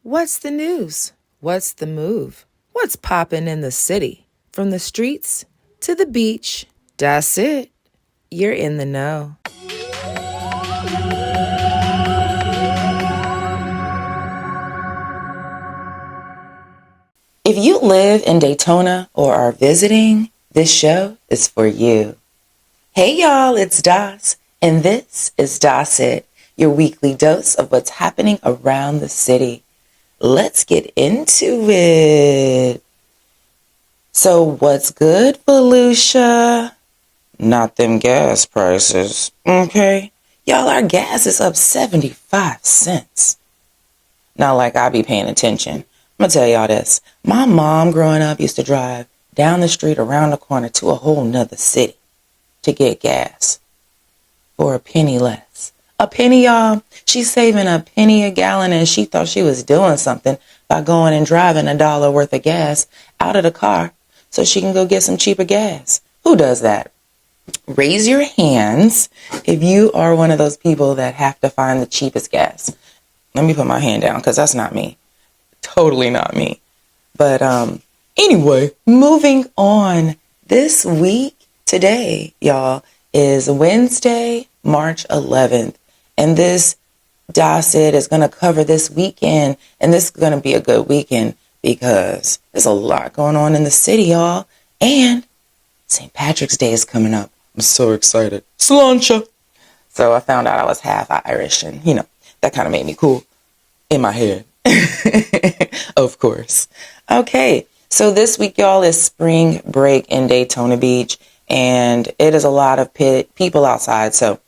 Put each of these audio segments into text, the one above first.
What's the news? What's the move? What's poppin' in the city? From the streets to the beach, that's it. You're in the know. If you live in Daytona or are visiting, this show is for you. Hey y'all, it's Das, and this is Das It, your weekly dose of what's happening around the city. Let's get into it. So what's good, Volusia? Not them gas prices, okay? Y'all, our gas is up 75 cents. Not like I be paying attention. I'm gonna tell y'all this. My mom growing up used to drive down the street around the corner to a whole nother city to get gas for a penny less. A penny, y'all. She's saving a penny a gallon, and she thought she was doing something by going and driving $1 worth of gas out of the car so she can go get some cheaper gas. Who does that? Raise your hands if you are one of those people that have to find the cheapest gas. Let me put my hand down because that's not me. Totally not me. But anyway, moving on. This week, today, y'all, is Wednesday, March 11th. And this Das It is going to cover this weekend. And this is going to be a good weekend because there's a lot going on in the city, y'all. And St. Patrick's Day is coming up. I'm so excited. Sláinte. So I found out I was half Irish, and, that kind of made me cool in my head. Of course. Okay, so this week, y'all, is spring break in Daytona Beach, and it is a lot of people outside. So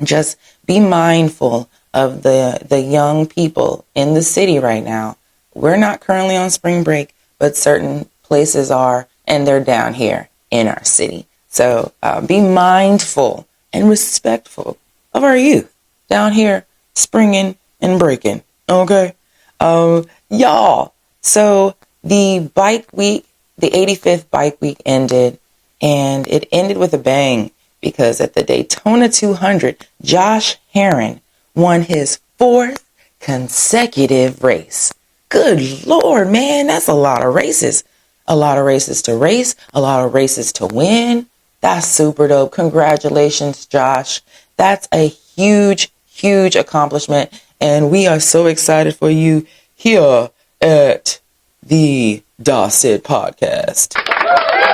just be mindful of the young people in the city right now. We're not currently on spring break, but certain places are, and they're down here in our city. So be mindful and respectful of our youth down here springing and breaking. Okay. Y'all. So the bike week, the 85th bike week ended, and it ended with a bang because at the Daytona 200, Josh Herrin won his 4th consecutive race. Good Lord, man, that's a lot of races. A lot of races to race, a lot of races to win. That's super dope. Congratulations, Josh. That's a huge, huge accomplishment. And we are so excited for you here at the Das It podcast.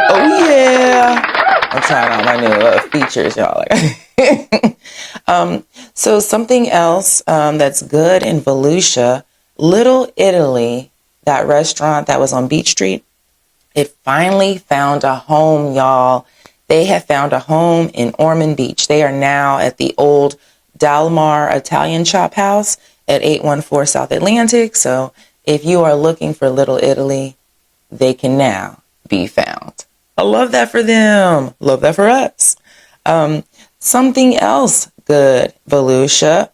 Oh, yeah. I'm trying out my new features, y'all. So something else that's good in Volusia, Little Italy, that restaurant that was on Beach Street, it finally found a home, y'all. They have found a home in Ormond Beach. They are now at the old Dalmar Italian Chop House at 814 South Atlantic. So if you are looking for Little Italy, they can now be found. I love that for them. Love that for us. Something else good, Volusia.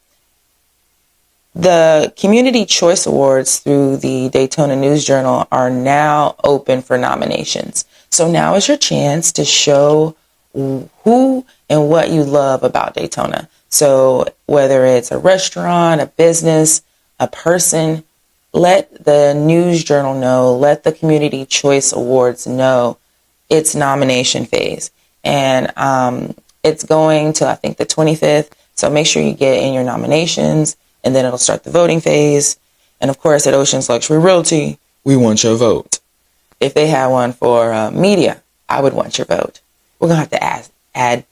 The Community Choice Awards through the Daytona News Journal are now open for nominations. So now is your chance to show who and what you love about Daytona. So whether it's a restaurant, a business, a person, let the News Journal know, let the Community Choice Awards know it's nomination phase. And it's going to, I think, the 25th. So make sure you get in your nominations, and then it'll start the voting phase. And of course, at Ocean's Luxury Realty, we want your vote. If they had one for media, I would want your vote. We're going to have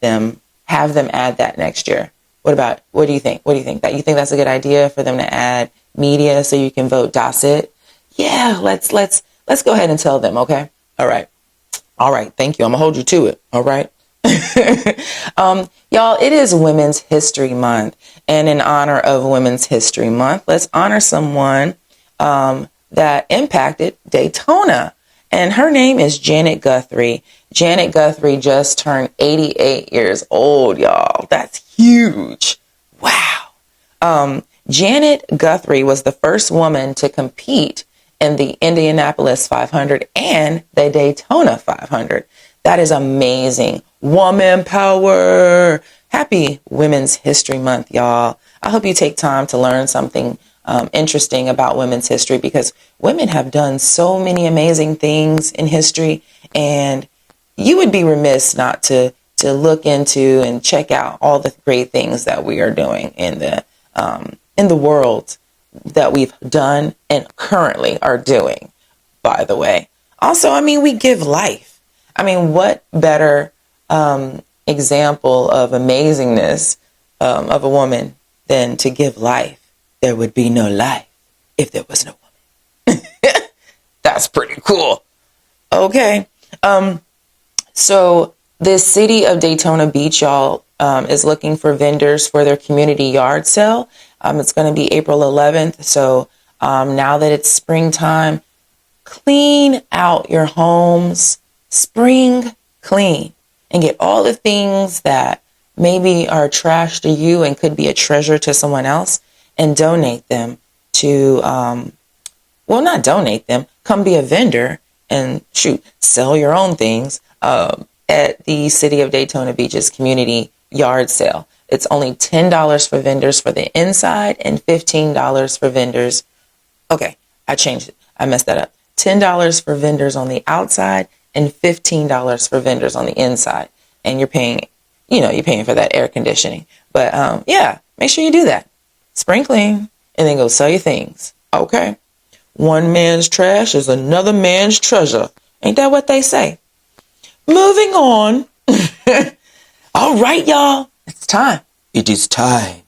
to have them add that next year. What do you think? What do you think? You think that's a good idea for them to add media so you can vote Das It? Yeah, let's go ahead and tell them, okay? All right. Thank you. I'm going to hold you to it. All right. Y'all, it is Women's History Month. And in honor of Women's History Month, let's honor someone that impacted Daytona. And her name is Janet Guthrie. Janet Guthrie just turned 88 years old, y'all. That's huge. Wow. Janet Guthrie was the first woman to compete in the Indianapolis 500 and the Daytona 500. That is amazing. Woman power. Happy Women's History Month, y'all. I hope you take time to learn something interesting about women's history, because women have done so many amazing things in history, and you would be remiss not to look into and check out all the great things that we are doing in the world, that we've done and currently are doing, by the way. Also, I mean, we give life. I mean, what better example of amazingness of a woman than to give life? There would be no life if there was no woman. That's pretty cool. Okay. So the city of Daytona Beach, y'all, is looking for vendors for their community yard sale. It's going to be April 11th. So now that it's springtime, clean out your homes, spring clean, and get all the things that maybe are trash to you and could be a treasure to someone else, and donate them to, well, not donate them, come be a vendor and sell your own things at the City of Daytona Beach's community yard sale. It's only $10 for vendors for the inside and $15 for vendors. Okay, I changed it. I messed that up. $10 for vendors on the outside and $15 for vendors on the inside. And you're paying for that air conditioning. But yeah, make sure you do that. Spring clean and then go sell your things. Okay. One man's trash is another man's treasure. Ain't that what they say? Moving on. All right, y'all. It's time. It is time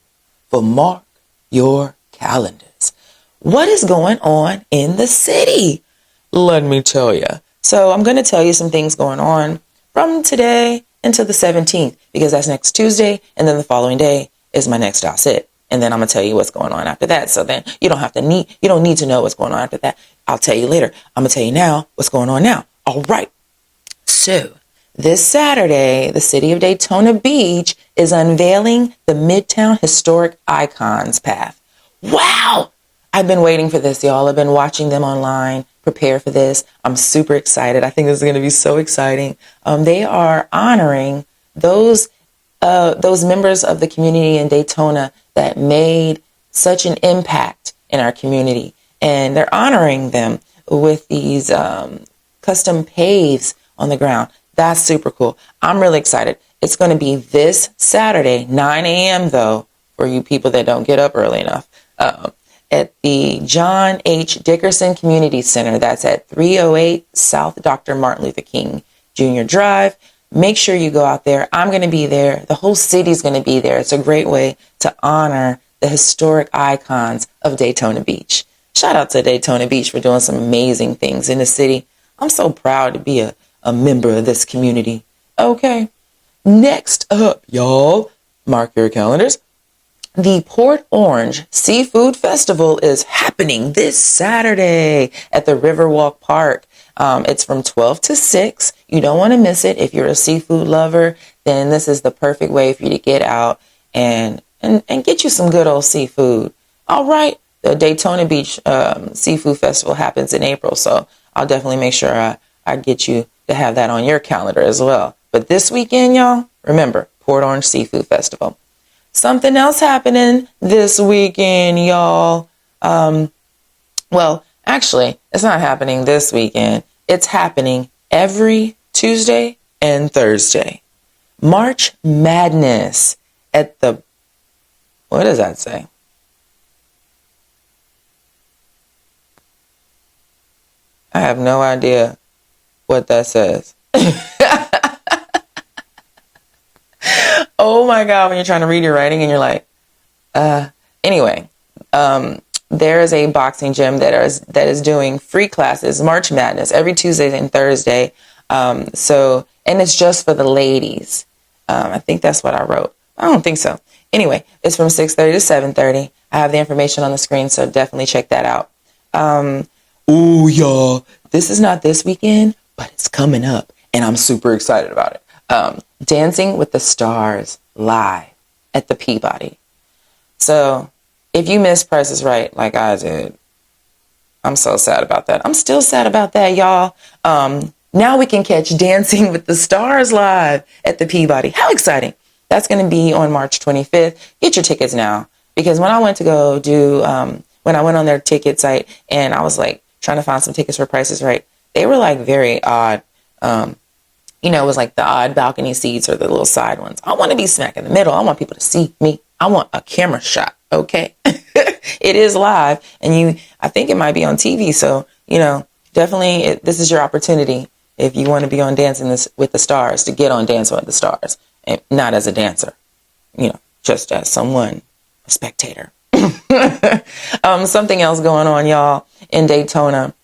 for Mark Your Calendars. What is going on in the city? Let me tell you. So I'm going to tell you some things going on from today until the 17th, because that's next Tuesday. And then the following day is my next That's It. And then I'm going to tell you what's going on after that. So then you don't need to know what's going on after that. I'll tell you later. I'm going to tell you now what's going on now. All right. So this Saturday, the city of Daytona Beach is unveiling the Midtown Historic Icons Path. Wow. I've been waiting for this, y'all. I've been watching them online prepare for this. I'm super excited. I think this is going to be so exciting. They are honoring those members of the community in Daytona that made such an impact in our community. And they're honoring them with these custom paves on the ground. That's super cool. I'm really excited. It's going to be this Saturday, 9 a.m. though, for you people that don't get up early enough, at the John H. Dickerson Community Center. That's at 308 South Dr. Martin Luther King Jr. Drive. Make sure you go out there. I'm going to be there. The whole city's going to be there. It's a great way to honor the historic icons of Daytona Beach. Shout out to Daytona Beach for doing some amazing things in the city. I'm so proud to be a member of this community. Okay. Next up, y'all, mark your calendars. The Port Orange Seafood Festival is happening this Saturday at the Riverwalk Park. It's from 12 to 6. You don't want to miss it. If you're a seafood lover, then this is the perfect way for you to get out and get you some good old seafood. All right. The Daytona Beach Seafood Festival happens in April, so I'll definitely make sure I get you to have that on your calendar as well. But this weekend, y'all, remember, Port Orange Seafood Festival. Something else happening this weekend, y'all. Well, actually, it's not happening this weekend. It's happening every Tuesday and Thursday. March Madness at the, what does that say? I have no idea what that says. Oh my God, when you're trying to read your writing and you're like, anyway, there is a boxing gym that is doing free classes, March Madness, every Tuesday and Thursday. And it's just for the ladies. I think that's what I wrote. I don't think so. Anyway, it's from 6:30 to 7:30. I have the information on the screen, so definitely check that out. Oh, y'all, this is not this weekend, but it's coming up, and I'm super excited about it. Dancing with the Stars live at the Peabody. So if you missed Price is Right like I did, I'm so sad about that. I'm still sad about that, y'all. Now we can catch Dancing with the Stars live at the Peabody. How exciting. That's going to be on March 25th. Get your tickets now, because when I went to go do, when when I went on their ticket site and I was like trying to find some tickets for Prices Right, they were like very odd. It was like the odd balcony seats or the little side ones. I want to be smack in the middle. I want people to see me. I want a camera shot. Okay. It is live, and I think it might be on TV. So, definitely this is your opportunity if you want to be on Dancing with the Stars, to get on Dancing with the Stars, and not as a dancer, just as a spectator. Something else going on, y'all, in Daytona.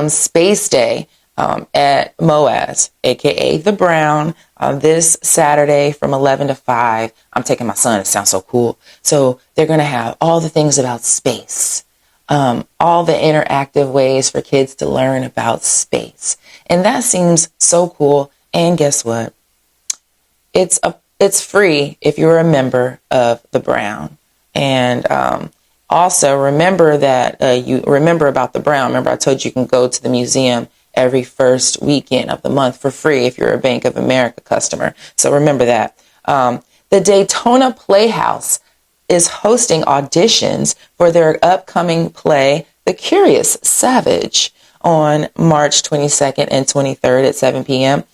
Space Day at Moaz, aka the Brown, this Saturday from 11 to 5. I'm taking my son. It sounds so cool. So they're going to have all the things about space, all the interactive ways for kids to learn about space. And that seems so cool. And guess what? It's free if you're a member of the Brown. And also remember that you remember about the Brown. Remember I told you can go to the museum every first weekend of the month for free if you're a Bank of America customer. So remember that. The Daytona Playhouse is hosting auditions for their upcoming play, The Curious Savage, on March 22nd and 23rd at 7 p.m.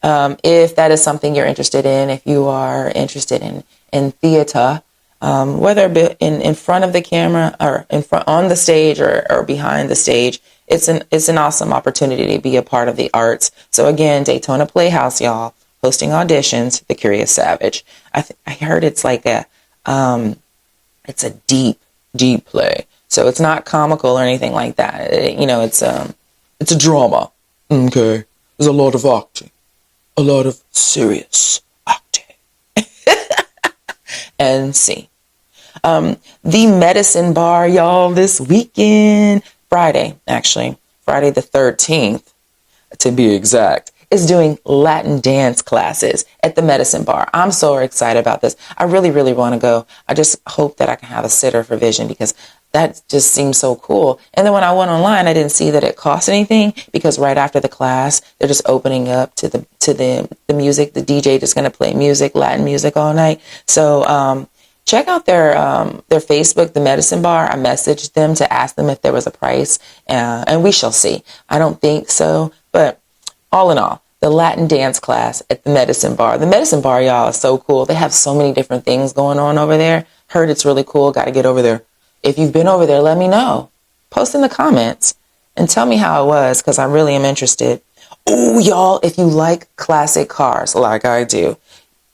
If that is something you're interested in, if you are interested in theater, whether in front of the camera or on the stage or behind the stage, it's an awesome opportunity to be a part of the arts. So again, Daytona Playhouse, y'all, hosting auditions, The Curious Savage. I heard it's like it's a deep play. So it's not comical or anything like that. It's a drama. Okay. There's a lot of acting. A lot of serious acting. And see. The Medicine Bar, y'all, this weekend, Friday the 13th, to be exact, is doing Latin dance classes at the Medicine Bar. I'm so excited about this. I really, really want to go. I just hope that I can have a sitter for Vision, because that just seems so cool. And then when I went online, I didn't see that it cost anything, because right after the class, they're just opening up to the music. The DJ just going to play music, Latin music all night. So, check out their Facebook, the Medicine Bar. I messaged them to ask them if there was a price, and we shall see. I don't think so, but all in all, the Latin dance class at the Medicine Bar. The Medicine Bar, y'all, is so cool. They have so many different things going on over there. Heard it's really cool. Got to get over there. If you've been over there, let me know. Post in the comments and tell me how it was, because I really am interested. Oh, y'all, if you like classic cars like I do,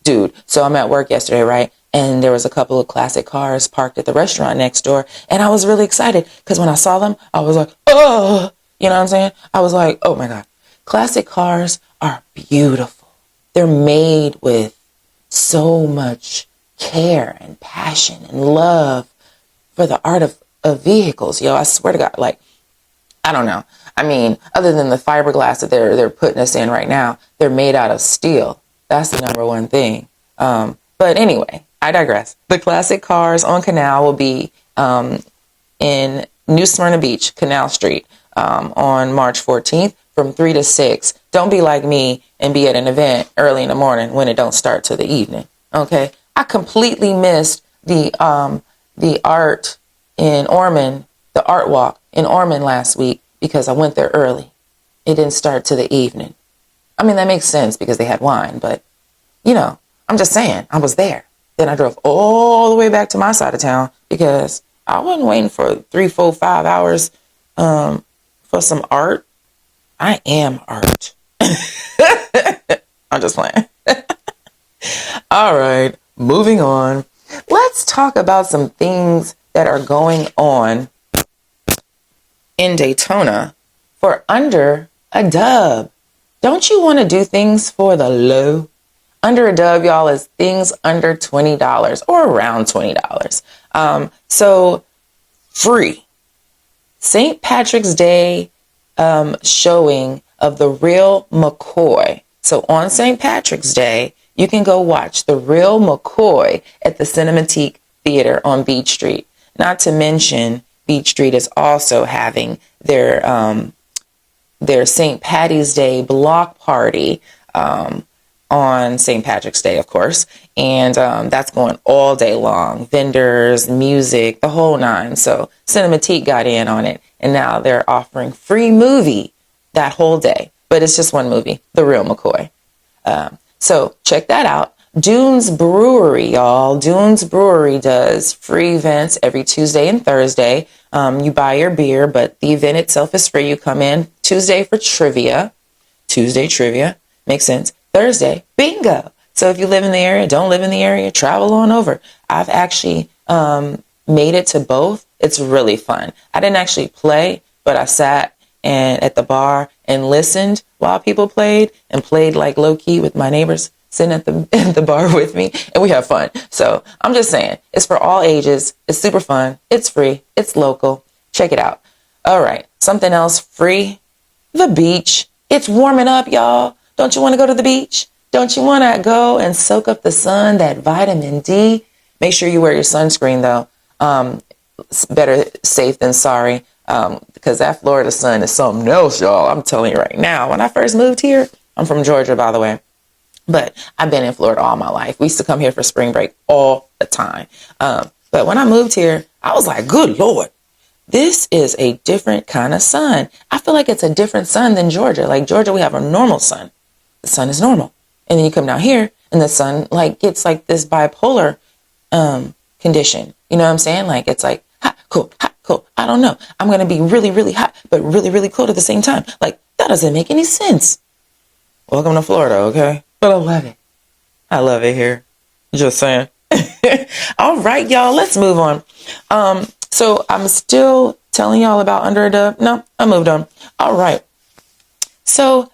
dude. So I'm at work yesterday, right? And there was a couple of classic cars parked at the restaurant next door. And I was really excited because when I saw them, I was like, oh, you know what I'm saying? I was like, oh my God. Classic cars are beautiful. They're made with so much care and passion and love for the art of vehicles. Yo, I swear to God, like, I don't know. I mean, other than the fiberglass that they're putting us in right now, they're made out of steel. That's the number one thing. But anyway, I digress. The classic cars on Canal will be in New Smyrna Beach, Canal Street, on March 14th from 3 to 6. Don't be like me and be at an event early in the morning when it don't start till the evening. Okay? I completely missed the art in Ormond, the art walk in Ormond last week because I went there early. It didn't start till the evening. I mean, that makes sense because they had wine, but I'm just saying, I was there. Then I drove all the way back to my side of town because I wasn't waiting for 3, 4, 5 hours for some art. I am art. I'm just playing. All right, moving on. Let's talk about some things that are going on in Daytona for under a dub. Don't you want to do things for the low? Under a dub, y'all, is things under $20 or around $20. So free. St. Patrick's Day showing of The Real McCoy. So on St. Patrick's Day, you can go watch The Real McCoy at the Cinematique Theater on Beach Street. Not to mention, Beach Street is also having their St. Patty's Day block party on St. Patrick's Day, of course. And that's going all day long. Vendors, music, the whole nine. So Cinematique got in on it. And now they're offering free movie that whole day. But it's just one movie, The Real McCoy. So check that out. Dunes Brewery, y'all. Dunes Brewery does free events every Tuesday and Thursday. You buy your beer, but the event itself is free. You come in Tuesday for trivia. Tuesday trivia. Makes sense. Thursday, bingo. So if you live in the area, don't live in the area, travel on over. I've actually made it to both. It's really fun. I didn't actually play, but I sat and at the bar and listened while people played and played like low key with my neighbors sitting at the bar with me, and we have fun. So I'm just saying, it's for all ages. It's super fun. It's free. It's local. Check it out. All right. Something else free. The beach. It's warming up, y'all. Don't you want to go to the beach? Don't you want to go and soak up the sun, that vitamin D? Make sure you wear your sunscreen, though. It's better safe than sorry, because that Florida sun is something else, y'all. I'm telling you right now. When I first moved here, I'm from Georgia, by the way, but I've been in Florida all my life. We used to come here for spring break all the time. But when I moved here, I was like, good Lord, this is a different kind of sun. I feel like it's a different sun than Georgia. Like Georgia, we have a normal sun. The sun is normal. And then you come down here and the sun like gets like this bipolar condition. You know what I'm saying? Like it's like hot, cool, hot, cool. I don't know. I'm going to be really, really hot, but really, really cold at the same time. Like that doesn't make any sense. Welcome to Florida, okay? But I love it. I love it here. Just saying. All right, y'all, let's move on. So I'm still telling y'all about Under a Dub. No, I moved on. All right. So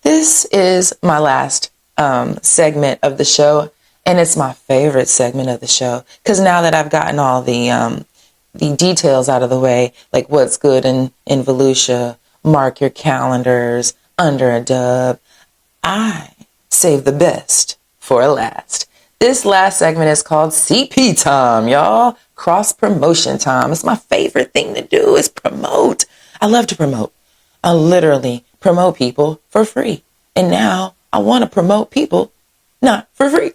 this is my last segment of the show, and it's my favorite segment of the show because now that I've gotten all the details out of the way, like what's good in Volusia, mark your calendars, Under a Dub, I save the best for last. This last segment is called CP time, y'all. Cross promotion time. It's my favorite thing to do is promote. I love to promote. I literally promote people for free. And now I want to promote people not for free.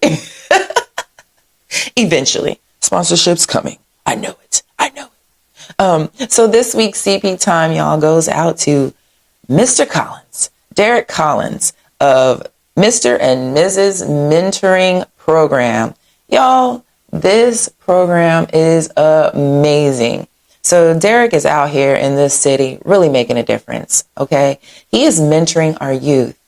Eventually. Sponsorship's coming. I know it. I know it. So this week's CP time, y'all, goes out to Mr. Collins, Derek Collins of Mr. and Mrs. Mentoring Program. Y'all, this program is amazing. So Derek is out here in this city really making a difference, okay? He is mentoring our youth,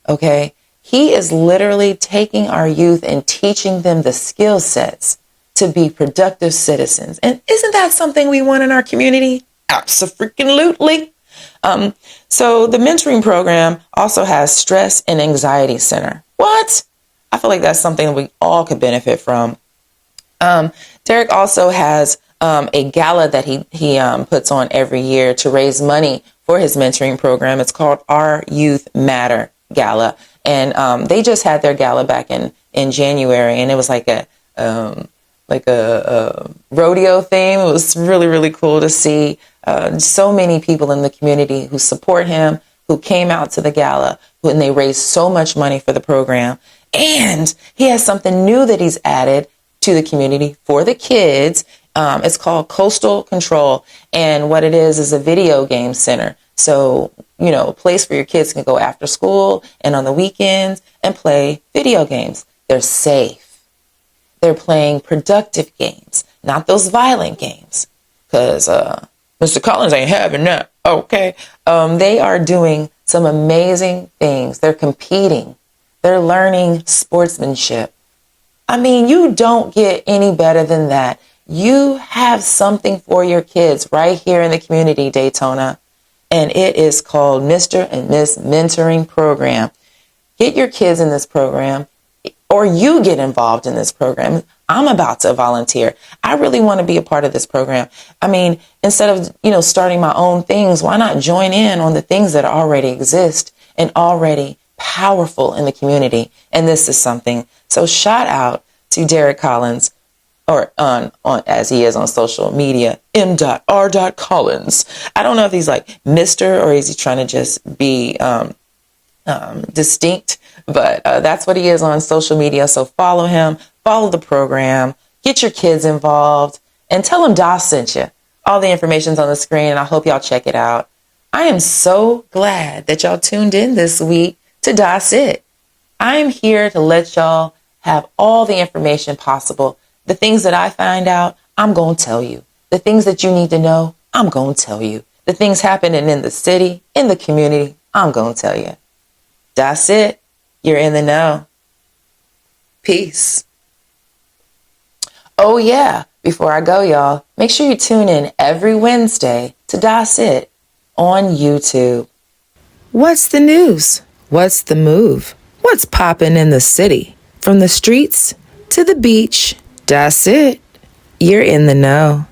okay? He is literally taking our youth and teaching them the skill sets to be productive citizens. And isn't that something we want in our community? Abso-freaking-lutely. So the mentoring program also has stress and anxiety center. What? I feel like that's something we all could benefit from. Derek also has a gala that he puts on every year to raise money for his mentoring program. It's called Our Youth Matter Gala. And they just had their gala back in January, and it was like a rodeo theme. It was really, really cool to see so many people in the community who support him, who came out to the gala, and they raised so much money for the program. And he has something new that he's added to the community for the kids. It's called Coastal Control. And what it is a video game center. So, you know, a place where your kids can go after school and on the weekends and play video games. They're safe. They're playing productive games, not those violent games. Because Mr. Collins ain't having that. Okay. They are doing some amazing things. They're competing. They're learning sportsmanship. I mean, you don't get any better than that. You have something for your kids right here in the community, Daytona. And it is called Mr. and Miss Mentoring Program. Get your kids in this program, or you get involved in this program. I'm about to volunteer. I really want to be a part of this program. I mean, instead of, starting my own things, why not join in on the things that already exist and already powerful in the community? And this is something. So shout out to Derek Collins, or on as he is on social media, m.r.collins. I don't know if he's like Mr. or is he trying to just be distinct, But that's what he is on social media. So follow him, follow the program, get your kids involved, and tell them Doss sent you. All the information's on the screen, and I hope y'all check it out. I am so glad that y'all tuned in this week to Doss It. I am here to let y'all have all the information possible. The things that I find out, I'm going to tell you. The things that you need to know, I'm going to tell you. The things happening in the city, in the community, I'm going to tell you. That's it. You're in the know. Peace. Oh yeah, before I go, y'all, make sure you tune in every Wednesday to That's It on YouTube. What's the news? What's the move? What's poppin' in the city? From the streets to the beach, that's it. You're in the know.